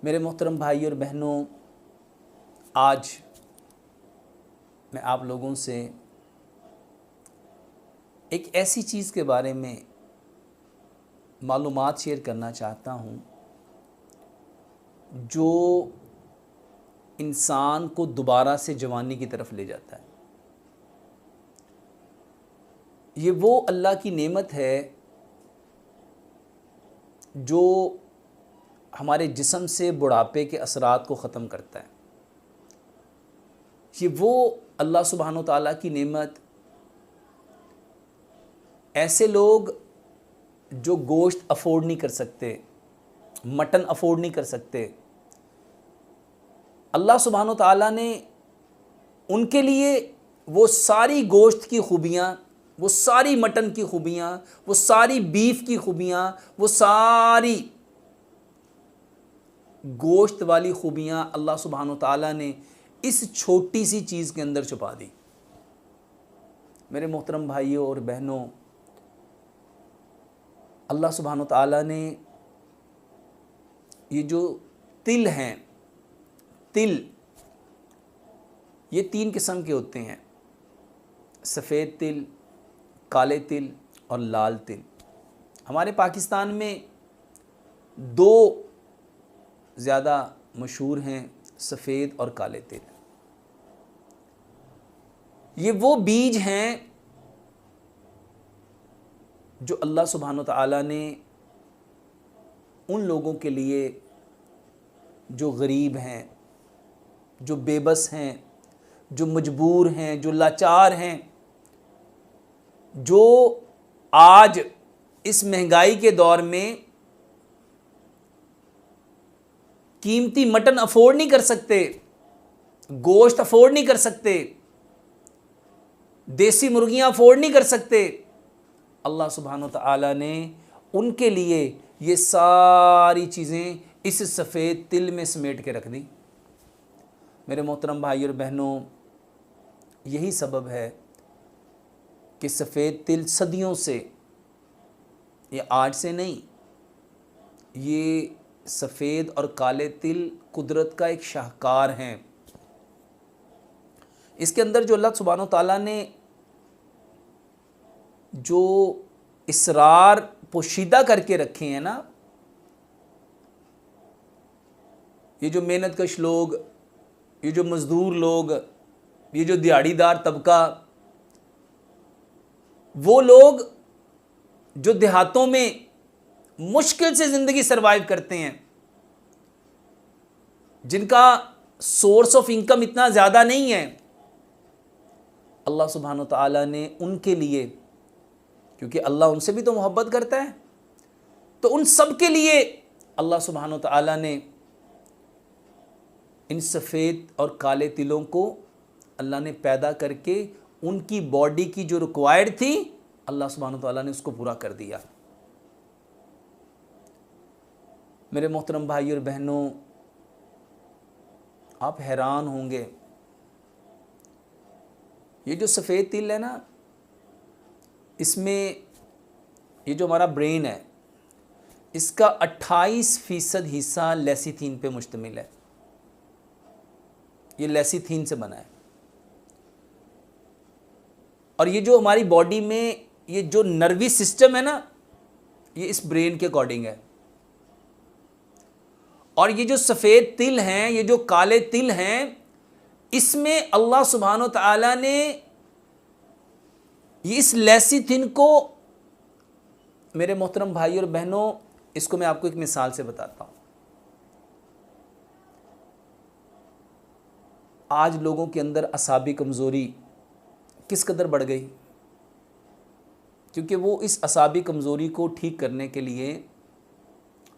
मेरे मोहतरम भाई और बहनों, आज मैं आप लोगों से एक ऐसी चीज़ के बारे में मालूमात शेयर करना चाहता हूँ जो इंसान को दोबारा से जवानी की तरफ ले जाता है। ये वो अल्लाह की नेमत है जो हमारे जिस्म से बुढ़ापे के असरात को ख़त्म करता है। ये वो अल्लाह सुब्हानो ताला की नेमत, ऐसे लोग जो गोश्त अफोर्ड नहीं कर सकते, मटन अफोर्ड नहीं कर सकते, अल्लाह सुब्हानो ताला ने उनके लिए वो सारी गोश्त की खूबियाँ, वो सारी मटन की खूबियाँ, वो सारी बीफ की खूबियाँ, वो सारी गोश्त वाली खूबियाँ अल्लाह सुब्हानो ताला ने इस छोटी सी चीज़ के अंदर छुपा दी। मेरे मोहतरम भाइयों और बहनों, अल्लाह सुब्हानो ताला ने ये जो तिल हैं, तिल ये 3 किस्म के होते हैं, सफ़ेद तिल, काले तिल और लाल तिल। हमारे पाकिस्तान में 2 ज़्यादा मशहूर हैं, सफ़ेद और काले तिल। ये वो बीज हैं जो अल्लाह सुब्हानो ताला ने उन लोगों के लिए जो गरीब हैं, जो बेबस हैं, जो मजबूर हैं, जो लाचार हैं, जो आज इस महंगाई के दौर में कीमती मटन अफोर्ड नहीं कर सकते, गोश्त अफोर्ड नहीं कर सकते, देसी मुर्गियां अफोर्ड नहीं कर सकते, अल्लाह सुब्हानो ताला ने उनके लिए ये सारी चीज़ें इस सफ़ेद तिल में समेट के रख दी। मेरे मोहतरम भाई और बहनों, यही सबब है कि सफ़ेद तिल सदियों से, ये आज से नहीं, ये सफ़ेद और काले तिल कुदरत का एक शाहकार हैं। इसके अंदर जो अल्लाह सुब्हानो ताला ने जो इसरार पोशीदा करके रखे हैं ना, ये जो मेहनतकश लोग, ये जो मज़दूर लोग, ये जो दिहाड़ीदार तबका, वो लोग जो देहातों में मुश्किल से ज़िंदगी सरवाइव करते हैं, जिनका सोर्स ऑफ इनकम इतना ज़्यादा नहीं है, अल्लाह सुब्हानो ताला ने उनके लिए, क्योंकि अल्लाह उनसे भी तो मोहब्बत करता है, तो उन सब के लिए अल्लाह सुब्हानो ताला ने इन सफ़ेद और काले तिलों को अल्लाह ने पैदा करके उनकी बॉडी की जो रिक्वायर्ड थी, अल्लाह सुब्हानो ताला ने उसको पूरा कर दिया। मेरे मोहतरम भाई और बहनों, आप हैरान होंगे, ये जो सफ़ेद तिल है ना, इसमें ये जो हमारा ब्रेन है, इसका 28% हिस्सा लेसिथीन पे मुश्तमिल है। ये लेसिथीन से बना है। और ये जो हमारी बॉडी में ये जो नर्वी सिस्टम है ना, ये इस ब्रेन के अकॉर्डिंग है। और ये जो सफ़ेद तिल हैं, ये जो काले तिल हैं, इसमें अल्लाह सुब्हानो ताला ने ये इस लेसिथिन को, मेरे मोहतरम भाई और बहनों, इसको मैं आपको एक मिसाल से बताता हूँ। आज लोगों के अंदर असाबी कमज़ोरी किस कदर बढ़ गई, क्योंकि वो इस असाबी कमज़ोरी को ठीक करने के लिए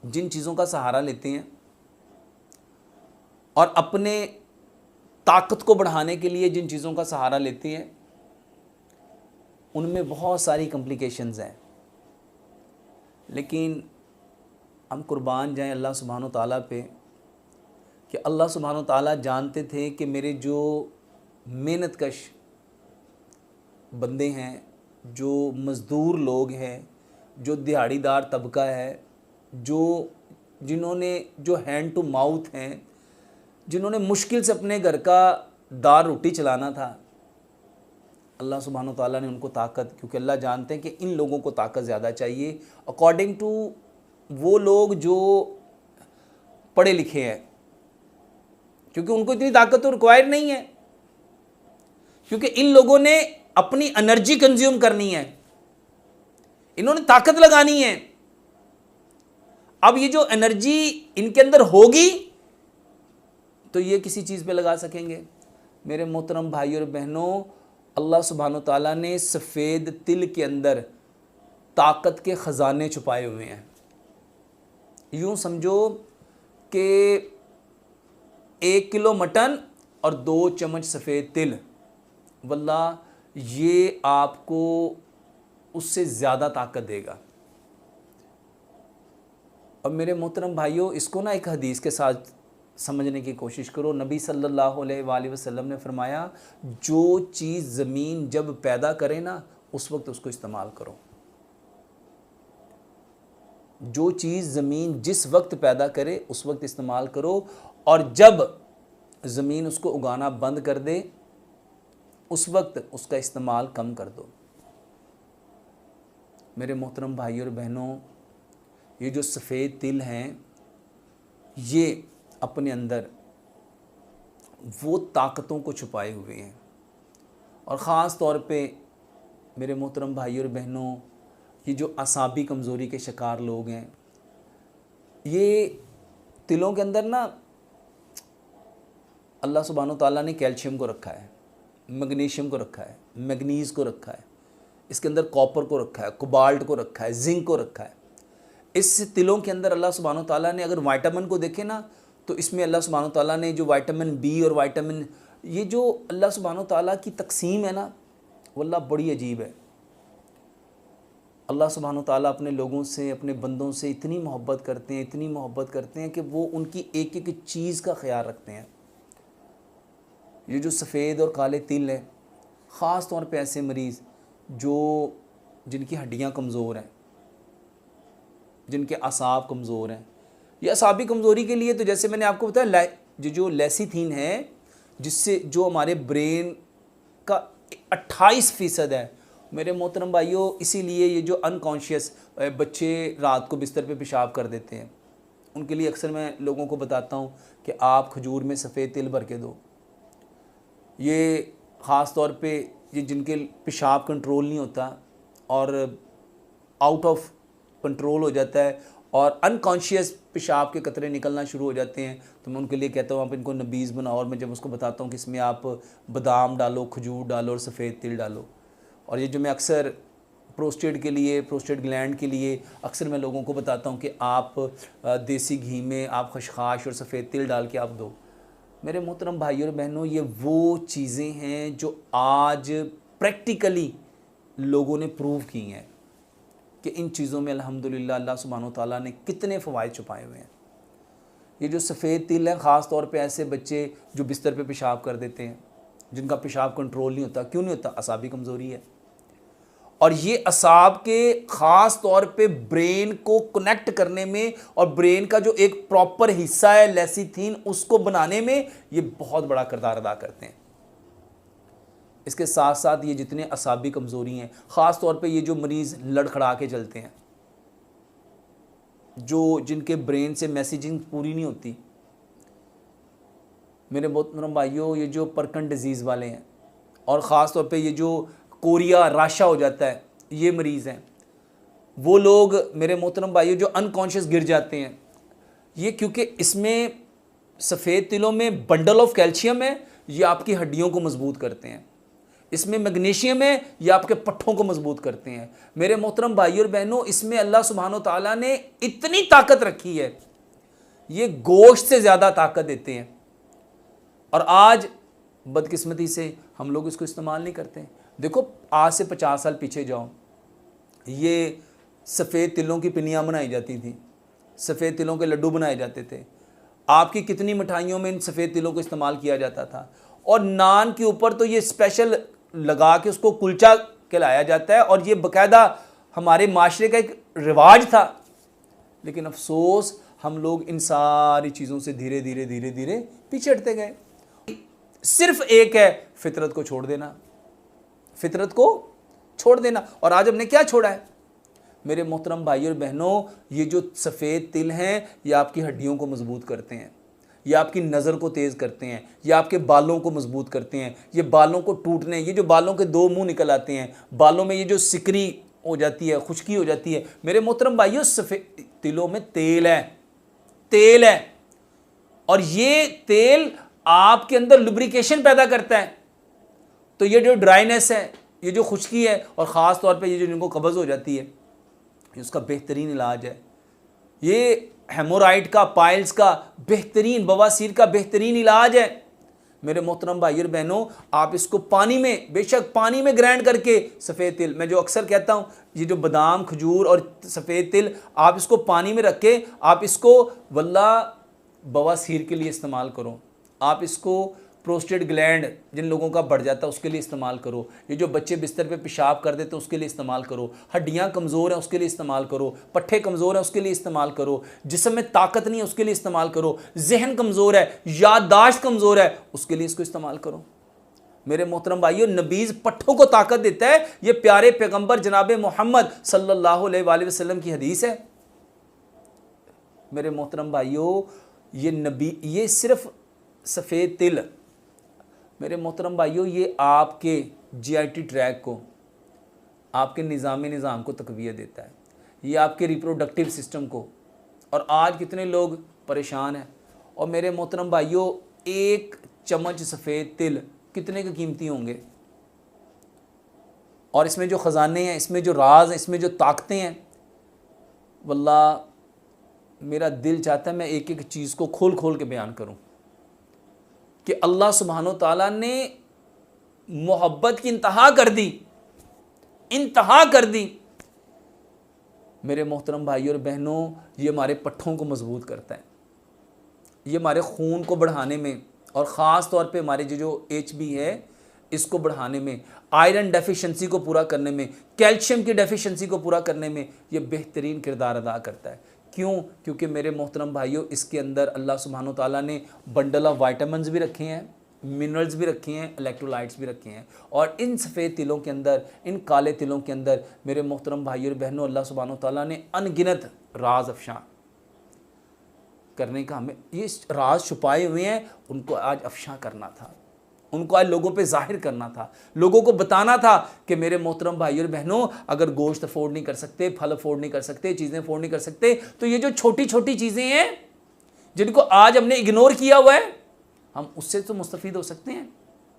जिन चीज़ों का सहारा लेते हैं और अपने ताकत को बढ़ाने के लिए जिन चीज़ों का सहारा लेते हैं, उनमें बहुत सारी कॉम्प्लिकेशंस हैं। लेकिन हम कुर्बान जाएं अल्लाह सुब्हानो ताला पे कि अल्लाह सुब्हानो ताला जानते थे कि मेरे जो मेहनतकश बंदे हैं, जो मज़दूर लोग हैं, जो दिहाड़ीदार तबका है, जो जिन्होंने जो हैंड टू माउथ हैं, जिन्होंने मुश्किल से अपने घर का दाल रोटी चलाना था, अल्लाह सुब्हानहू तआला ने उनको ताकत, क्योंकि अल्लाह जानते हैं कि इन लोगों को ताकत ज़्यादा चाहिए अकॉर्डिंग टू वो लोग जो पढ़े लिखे हैं, क्योंकि उनको इतनी ताकत तो रिक्वायर नहीं है, क्योंकि इन लोगों ने अपनी एनर्जी कंज्यूम करनी है, इन्होंने ताकत लगानी है। अब ये जो एनर्जी इनके अंदर होगी तो ये किसी चीज़ पे लगा सकेंगे। मेरे मोहतरम भाई और बहनों, अल्लाह सुब्हानहू तआला ने सफ़ेद तिल के अंदर ताकत के ख़जाने छुपाए हुए हैं। यूँ समझो कि 1 किलो मटन और 2 चम्मच सफ़ेद तिल, वल्लाह ये आपको उससे ज़्यादा ताकत देगा। और मेरे मोहतरम भाइयों, इसको ना एक हदीस के साथ समझने की कोशिश करो। नबी सल्लल्लाहु अलैहि वसल्लम ने फरमाया, जो चीज़ ज़मीन जब पैदा करे ना, उस वक्त उसको इस्तेमाल करो। जो चीज़ ज़मीन जिस वक्त पैदा करे उस वक्त इस्तेमाल करो, और जब ज़मीन उसको उगाना बंद कर दे उस वक्त उसका इस्तेमाल कम कर दो। मेरे मोहतरम भाई और बहनों, ये जो सफ़ेद तिल हैं, ये अपने अंदर वो ताकतों को छुपाए हुए हैं। और ख़ास तौर पे मेरे मोहतरम भाई और बहनों, ये जो असाबी कमज़ोरी के शिकार लोग हैं, ये तिलों के अंदर ना अल्लाह सुब्हानहू तआला ने कैल्शियम को रखा है, मैग्नीशियम को रखा है, मैग्नीज़ को रखा है, इसके अंदर कॉपर को रखा है, कोबाल्ट को रखा है, जिंक को रखा है। इस तिलों के अंदर अल्लाह सुब्हानहू तआला ने, अगर विटामिन को देखें ना, तो इसमें अल्लाह सुब्हानहू तआला ने जो विटामिन बी और विटामिन, ये जो अल्लाह सुब्हानहू तआला की तकसीम है ना, वल्लाह बड़ी अजीब है। अल्लाह सुब्हानहू तआला अपने लोगों से, अपने बंदों से इतनी मोहब्बत करते हैं, इतनी मोहब्बत करते हैं कि वो उनकी एक एक चीज़ का ख्याल रखते हैं। ये जो सफ़ेद और काले तिल हैं, ख़ास तौर पे ऐसे मरीज़ जिनकी हड्डियाँ कमज़ोर हैं, जिनके असाब कमज़ोर हैं, ये असाबी कमज़ोरी के लिए तो जैसे मैंने आपको बताया, जो लेसिथिन है, जिससे जो हमारे ब्रेन का 28% है। मेरे मोहतरम भाइयों, इसीलिए ये जो अनकॉन्शियस बच्चे रात को बिस्तर पे पेशाब कर देते हैं, उनके लिए अक्सर मैं लोगों को बताता हूँ कि आप खजूर में सफ़ेद तिल भर के दो। ये ख़ास तौर पे ये जिनके पेशाब कंट्रोल नहीं होता और आउट ऑफ कंट्रोल हो जाता है और अनकॉन्शियस पेशाब के कतरे निकलना शुरू हो जाते हैं, तो मैं उनके लिए कहता हूँ आप इनको नबीज़ बनाओ। और मैं जब उसको बताता हूँ कि इसमें आप बादाम डालो, खजूर डालो और सफ़ेद तिल डालो। और ये जो मैं अक्सर प्रोस्टेट के लिए, प्रोस्टेट ग्लैंड के लिए अक्सर मैं लोगों को बताता हूँ कि आप देसी घी में आप खशखाश और सफ़ेद तिल डाल के आप दो। मेरे मोहतरम भाइयों और बहनों, ये वो चीज़ें हैं जो आज प्रैक्टिकली लोगों ने प्रूव की हैं कि इन चीज़ों में अल्हम्दुलिल्लाह अल्लाह सुब्हानहू तआला ने कितने फ़वाइद छुपाए हुए हैं। ये जो सफ़ेद तिल है, ख़ास तौर पे ऐसे बच्चे जो बिस्तर पे पेशाब कर देते हैं, जिनका पेशाब कंट्रोल नहीं होता। क्यों नहीं होता? असाबी कमज़ोरी है। और ये असाब के ख़ास तौर पे ब्रेन को कनेक्ट करने में और ब्रेन का जो एक प्रॉपर हिस्सा है लेसिथिन, उसको बनाने में ये बहुत बड़ा किरदार अदा करते हैं। इसके साथ साथ ये जितने असाबी कमज़ोरी हैं, ख़ास तौर पे ये जो मरीज़ लड़खड़ा के चलते हैं, जिनके ब्रेन से मैसेजिंग पूरी नहीं होती, मेरे मोहतरम भाइयों, ये जो परकन डिजीज़ वाले हैं और ख़ास तौर पे ये जो कोरिया राशा हो जाता है, ये मरीज़ हैं, वो लोग मेरे मोहतरम भाइयों जो अनकॉन्शियस गिर जाते हैं, ये क्योंकि इसमें सफ़ेद तिलों में बंडल ऑफ कैल्शियम है, ये आपकी हड्डियों को मजबूत करते हैं। इसमें मैग्नीशियम है, ये आपके पट्ठों को मजबूत करते हैं। मेरे मोहतरम भाइयों और बहनों, इसमें अल्लाह सुब्हानहू तआला ने इतनी ताकत रखी है, ये गोश्त से ज़्यादा ताकत देते हैं। और आज बदकिस्मती से हम लोग इसको इस्तेमाल नहीं करते। देखो, आज से 50 साल पीछे जाओ, ये सफ़ेद तिलों की पिनियाँ बनाई जाती थी, सफ़ेद तिलों के लड्डू बनाए जाते थे। आपकी कितनी मिठाइयों में इन सफ़ेद तिलों को इस्तेमाल किया जाता था। और नान के ऊपर तो ये स्पेशल लगा के उसको कुलचा कहलाया जाता है, और ये बाकायदा हमारे माशरे का एक रिवाज था। लेकिन अफसोस, हम लोग इन सारी चीज़ों से धीरे धीरे धीरे धीरे पीछे हटते गए। सिर्फ एक है, फितरत को छोड़ देना, फितरत को छोड़ देना। और आज हमने क्या छोड़ा है मेरे मोहतरम भाई और बहनों? ये जो सफ़ेद तिल हैं ये आपकी हड्डियों को मजबूत करते हैं, ये आपकी नज़र को तेज़ करते हैं, ये आपके बालों को मजबूत करते हैं, ये बालों को टूटने, ये जो बालों के दो मुंह निकल आते हैं, बालों में ये जो सिकरी हो जाती है, खुश्की हो जाती है, मेरे मोहतरम भाइयों सफ़ेद तिलों में तेल है, तेल है। और ये तेल आपके अंदर लुब्रिकेशन पैदा करता है। तो ये जो ड्राइनेस है, ये जो खुश्की है, और ख़ास तौर पे ये जो जिनको कब्ज़ हो जाती है, उसका बेहतरीन इलाज है। ये हेमोराइड का, पाइल्स का बेहतरीन, बवासीर का बेहतरीन इलाज है। मेरे मोहतरम भाई और बहनों, आप इसको पानी में, बेशक पानी में ग्राइंड करके, सफ़ेद तिल, मैं जो अक्सर कहता हूँ, ये जो बादाम, खजूर और सफ़ेद तिल, आप इसको पानी में रख के, आप इसको वल्लाह बवासीर के लिए इस्तेमाल करो। आप इसको प्रोस्टेट ग्लैंड जिन लोगों का बढ़ जाता है उसके लिए इस्तेमाल करो। ये जो बच्चे बिस्तर पे पेशाब कर देते हैं उसके लिए इस्तेमाल करो। हड्डियाँ कमज़ोर हैं उसके लिए इस्तेमाल करो। पट्ठे कमज़ोर हैं उसके लिए इस्तेमाल करो। जिस्म में ताकत नहीं है उसके लिए इस्तेमाल करो। जहन कमज़ोर है, याददाश्त कमज़ोर है, उसके लिए इसको इस्तेमाल करो। मेरे मोहतरम भाइयों, नबीज़ पट्ठों को ताकत देता है। ये प्यारे पैगम्बर जनाब मोहम्मद सल्लल्लाहु अलैहि वसल्लम की हदीस है। मेरे मोहतरम भाइयों, ये सिर्फ सफ़ेद तिल, मेरे मोहतरम भाइयों, ये आपके जीआईटी ट्रैक को, आपके निज़ाम को तक़वियत देता है। ये आपके रिप्रोडक्टिव सिस्टम को। और आज कितने लोग परेशान हैं। और मेरे मोहतरम भाइयों, एक चम्मच सफ़ेद तिल कितने के कीमती होंगे? और इसमें जो ख़जाने हैं, इसमें जो राज हैं, इसमें जो ताकतें हैं, वल्लाह मेरा दिल चाहता है मैं एक एक चीज़ को खोल खोल के बयान करूं कि अल्लाह सुब्हानो ताला ने मोहब्बत की इंतहा कर दी, इंतहा कर दी। मेरे मोहतरम भाइयों और बहनों, ये हमारे पट्ठों को मजबूत करता है, ये हमारे खून को बढ़ाने में, और ख़ास तौर पे हमारे जो HB है इसको बढ़ाने में, आयरन डेफिशिएंसी को पूरा करने में, कैल्शियम की डेफिशिएंसी को पूरा करने में ये बेहतरीन किरदार अदा करता है। क्यों? क्योंकि मेरे मोहतरम भाइयों, इसके अंदर अल्लाह सुब्हानो ताला ने बंडल ऑफ वाइटामिन्स भी रखे हैं, मिनरल्स भी रखे हैं, इलेक्ट्रोलाइट्स भी रखे हैं। और इन सफ़ेद तिलों के अंदर, इन काले तिलों के अंदर मेरे मोहतरम भाइयों और बहनों, अल्लाह सुब्हानो ताला ने अनगिनत राज अफशा करने का, हमें ये राज छुपाए हुए हैं, उनको आज अफशा करना था, उनको आज लोगों पे जाहिर करना था, लोगों को बताना था कि मेरे मोहतरम भाई और बहनों, अगर गोश्त अफोर्ड नहीं कर सकते, फल अफोर्ड नहीं कर सकते, चीज़ें अफोर्ड नहीं कर सकते, तो ये जो छोटी छोटी चीज़ें हैं जिनको आज हमने इग्नोर किया हुआ है, हम उससे तो मुस्तफ़ीद हो सकते हैं,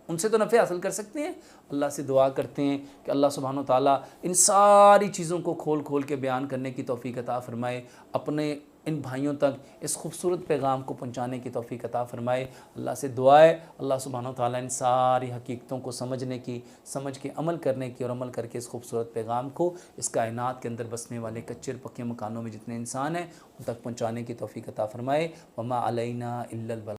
उनसे तो नफ़े हासिल कर सकते हैं। अल्लाह से दुआ करते हैं कि अल्लाह सुब्हानो ताला इन सारी चीज़ों को खोल खोल के बयान करने की तौफ़ीक़ अता फ़रमाए, अपने इन भाइयों तक इस खूबसूरत पैगाम को पहुंचाने की तौफ़ीक़ अता फ़रमाए। अल्लाह से दुआ है अल्लाह सुब्हानो ताला इन सारी हकीकतों को समझने की, समझ के अमल करने की, और अमल करके इस खूबसूरत पैगाम को इस कायनात के अंदर बसने वाले कच्चे पक्के मकानों में जितने इंसान हैं उन तक पहुँचाने की तौफ़ीक़ अता फ़रमाए। वमा अलैना इल्लल बलाग।